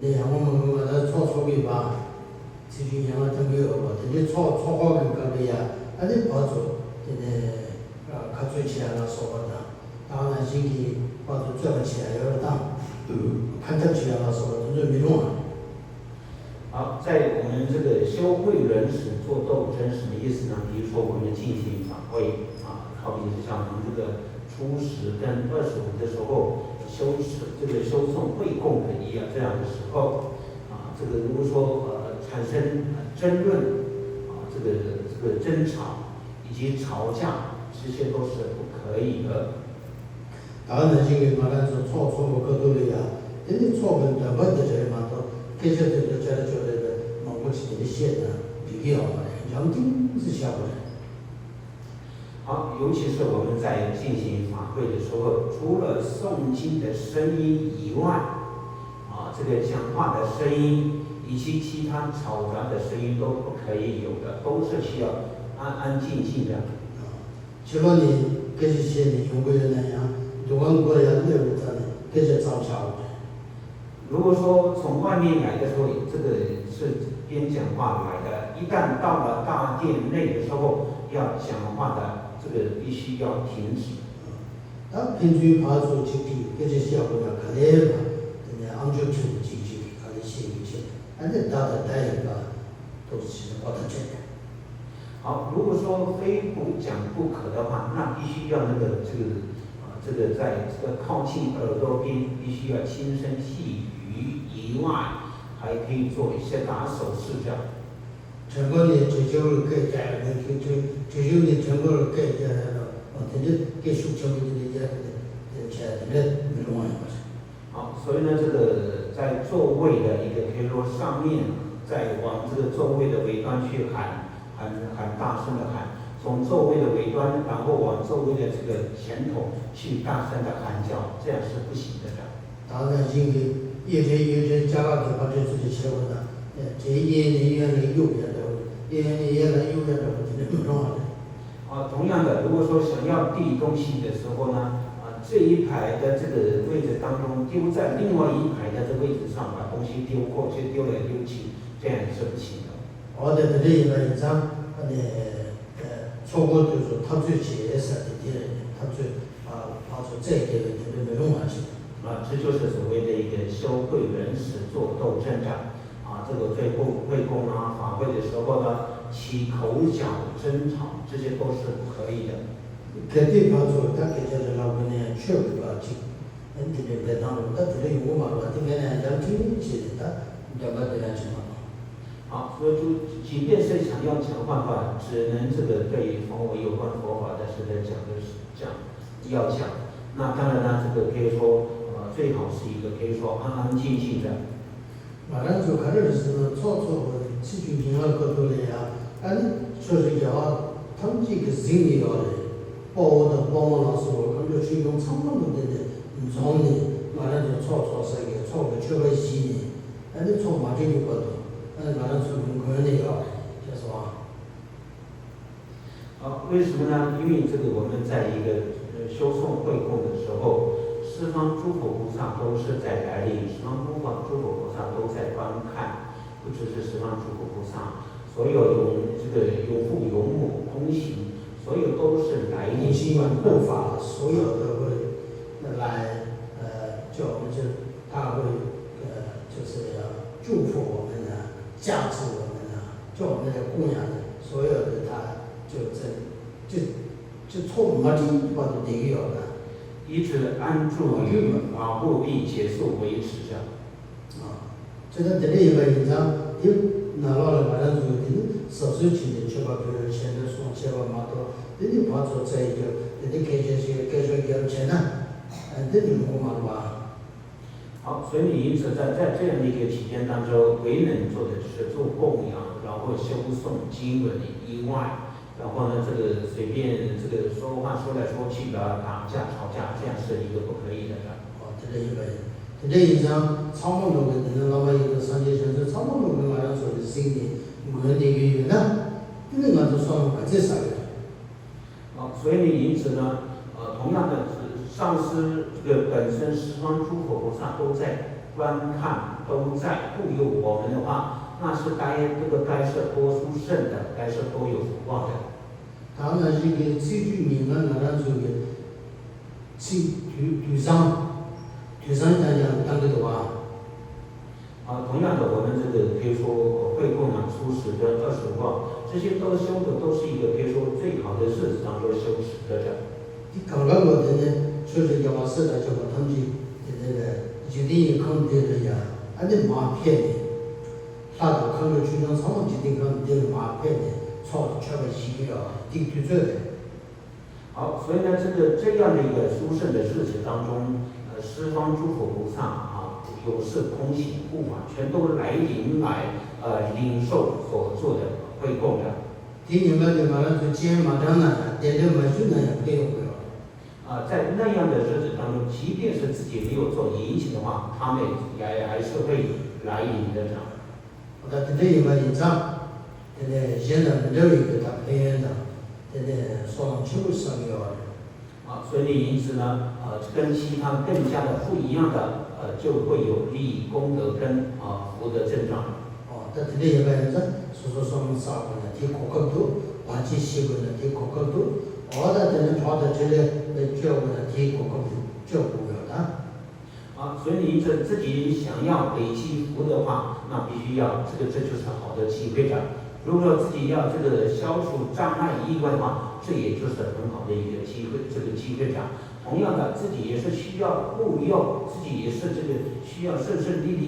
你像我们个个炒炒米吧，其实像个等于个，但你炒好个个的呀，那你包做，真的靠做起来了说个的，当然经济包做赚不起来有点大，看得起来了说个都是没用啊。好，在我们这个修会人史做斗争什么意思呢？比如说我们进行法会好比是像我们这个初十跟25的时候修诵会供的这样的时候这个如果说产生争论这个争吵以及吵架，这些都是不可以的。当然，因为嘛，咱是炒个个多的呀，但你炒个那么的这嘛都，这些都觉得我是这些的必要嘛，要定是下不来。好，尤其是我们在进行法会的时候，除了诵经的声音以外，这个讲话的声音以及其他嘈杂的声音都不可以有的，都是需要安安静静的。结果你这些你中国人那样，如果国家内部的这些造桥。如果说从外面来的时候，这个是边讲话来的，一旦到了大殿内的时候，要讲话的这个必须要停止。平时爬出去比，这些小伙子看来嘛，人家安全出进去，看来写一些，反正大的带一个都是我的责任。好，如果说非不讲不可的话，那必须要这个在这个靠近耳朵边，必须要轻声细语以外，还可以做一些打手势这样。全国的追求改革，追求的全国改革了，但是给属全国的钱真的没用啊！好，所以呢，这个在座位的一个可以说上面，再往这个座位的尾端去喊大声的喊，从座位的尾端，然后往座位的这个前头去大声的喊叫，这样是不行的。当然，因为有些家长就把这自己写过的，这原来右边的，原来右边的真的没用啊！同样的，如果说想要递东西的时候呢，这一排的这个位置当中丢在另外一排的这位置上，把东西丢过去，丢来丢去，这样是不行的。这里一个人张，错过就是他最结实的人，他最把出这个问题都没用啊！这就是所谓的一个修会人史做斗争战这个最后会供法会的时候呢，起口角争吵，这些都是不可以的。这地方说他给这个老板呢，确不要紧，这边在当中，他这里有嘛，这边呢，咱听起的，要不这样情况。好，所以就即便是想要讲话的话，只能这个对佛有关佛法的是在讲的是讲要讲。那当然呢，这个可以说最好是一个可以说安安静静的。马上就开始是炒起居平衡各种的呀，确实要他们这个是挺要的，包括老师我感觉是一种常常的装的，马上就炒是个炒个全会洗的，你炒嘛这个不多，马上就很可能要的，就是吧？为什么呢？因为这个我们在一个修诵会供的时候，十方诸佛菩萨都是在来临，十方诸佛菩萨都在观看，不只是十方诸佛菩萨，所有这个有父有母空行，所有都是来临护法，所有的会来叫我们他会就是要祝福我们呢，加持我们呢，叫我们的供养所有的他就从没地把它定有的。一直安住于保护并结束为止这样。这里一个人家有拿到了马上就手术期的确保比如现在说确保嘛多，你怕做这一个，你开始要钱呢，这你我嘛吧。好，所以因此在这样的一个期间当中，唯能做的就是做供养，然后修诵经文以外。然后呢，这个随便这个说话说来说去的，打架吵架，这样是一个不可以的。这一个人，这一张草木头的，老板有个上节就是草木头跟马上说的心里，我的一个呢，这个俺就说我这啥个？所以呢，因此呢，同样的，上师这个本身十方诸佛菩萨都在观看都在护佑我们的话，那是该是多殊胜的，该是多有福报的。当然是个最居民的那种个队长讲当个的话。同样的，我们这个可以说会供养、初始跟25卦，这些都修的都是一个可以说最好的日子当中修持的。你刚刚我的呢，就是要把时代就把他们那个就等于看的了呀，俺的马片的，他都看着去年草就等看的马片的，草全部洗了，顶对着的。好，所以呢，这样的一个殊胜的日子当中，十方诸佛菩萨有事空行护法，全都来领受所做的会供的。第二个就马上就见马上了，点点马就那样不用了。在那样的日子当中，即便是自己没有做引起的话，他们还是会来领的。我的这一个印章，现在没有一个大培养的，说90上要的。所以因此呢，跟其他更加的不一样的，就会有利益、功德跟福德增长。但这一个印章，说明啥个呢？提高高度，环境习惯的提高高度，的跑到这里照顾的提高高度，照顾了的。所以你自己想要累积福的话，那必须要这就是好的机会的。如果自己要消除障碍意外的话，这也就是很好的一个机会，机会的。同样的，自己也是需要护佑，自己也是需要顺顺利利。